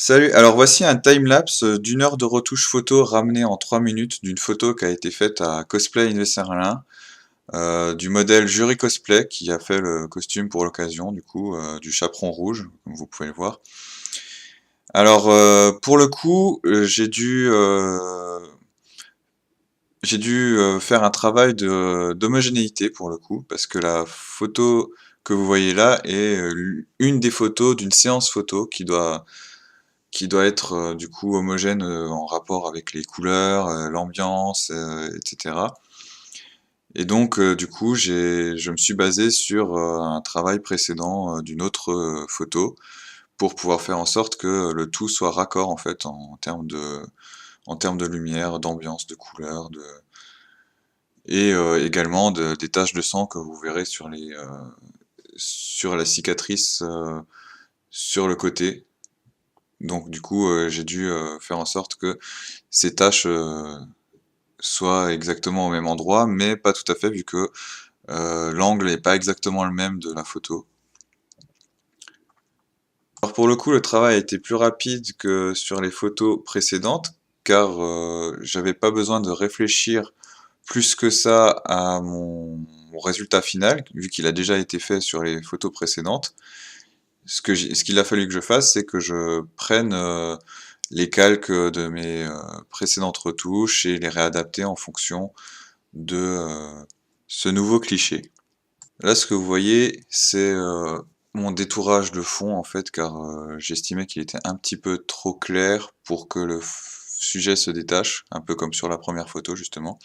Salut, alors voici un timelapse d'une heure de retouche photo ramenée en 3 minutes d'une photo qui a été faite à Cosplay Invest du modèle Jury Cosplay qui a fait le costume pour l'occasion du coup du chaperon rouge, comme vous pouvez le voir. Alors pour le coup j'ai dû faire un travail d'homogénéité pour le coup, parce que la photo que vous voyez là est une des photos d'une séance photo qui doit être du coup homogène en rapport avec les couleurs, l'ambiance, etc. Et donc du coup je me suis basé sur un travail précédent d'une autre photo pour pouvoir faire en sorte que le tout soit raccord en fait en termes de lumière, d'ambiance, de couleur, et également des taches de sang que vous verrez sur la cicatrice sur le côté. Donc du coup, j'ai dû faire en sorte que ces tâches soient exactement au même endroit, mais pas tout à fait vu que l'angle n'est pas exactement le même de la photo. Alors pour le coup, le travail a été plus rapide que sur les photos précédentes, car j'avais pas besoin de réfléchir plus que ça à mon résultat final, vu qu'il a déjà été fait sur les photos précédentes. Ce qu'il a fallu que je fasse, c'est que je prenne les calques de mes précédentes retouches et les réadapter en fonction de ce nouveau cliché. Là, ce que vous voyez, c'est mon détourage de fond en fait, car j'estimais qu'il était un petit peu trop clair pour que le sujet se détache, un peu comme sur la première photo justement.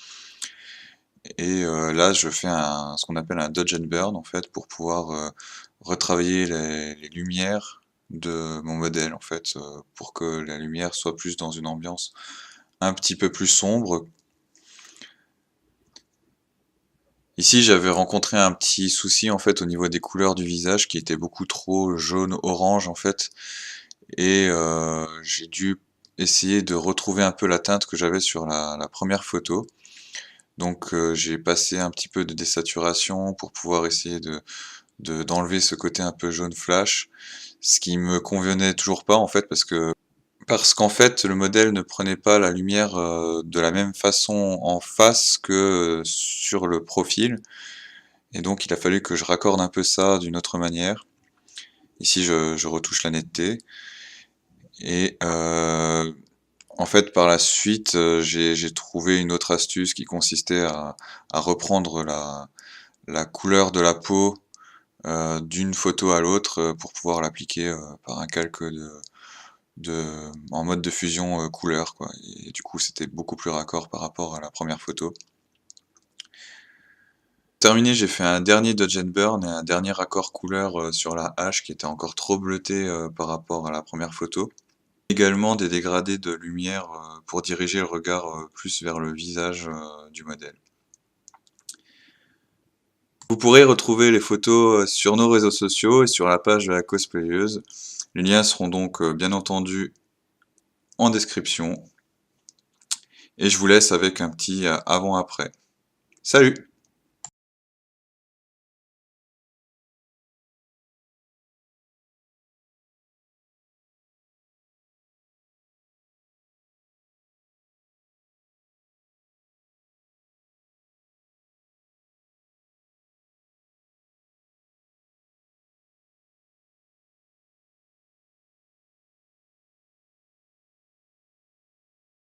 Et là, je fais ce qu'on appelle un dodge and burn en fait, pour pouvoir retravailler les lumières de mon modèle en fait, pour que la lumière soit plus dans une ambiance un petit peu plus sombre. Ici, j'avais rencontré un petit souci en fait au niveau des couleurs du visage qui était beaucoup trop jaune-orange en fait, et j'ai dû essayer de retrouver un peu la teinte que j'avais sur la première photo. Donc j'ai passé un petit peu de désaturation pour pouvoir essayer d'enlever ce côté un peu jaune flash, ce qui me convenait toujours pas en fait, parce qu'en fait le modèle ne prenait pas la lumière de la même façon en face que sur le profil, et donc il a fallu que je raccorde un peu ça d'une autre manière. Ici je retouche la netteté, et en fait par la suite j'ai trouvé une autre astuce qui consistait à reprendre la couleur de la peau d'une photo à l'autre pour pouvoir l'appliquer par un calque en mode de fusion couleur quoi, et du coup c'était beaucoup plus raccord par rapport à la première photo. Terminé, j'ai fait un dernier dodge and burn et un dernier raccord couleur sur la hache qui était encore trop bleutée par rapport à la première photo. Également des dégradés de lumière pour diriger le regard plus vers le visage du modèle. Vous pourrez retrouver les photos sur nos réseaux sociaux et sur la page de la cosplayeuse. Les liens seront donc bien entendu en description. Et je vous laisse avec un petit avant-après. Salut!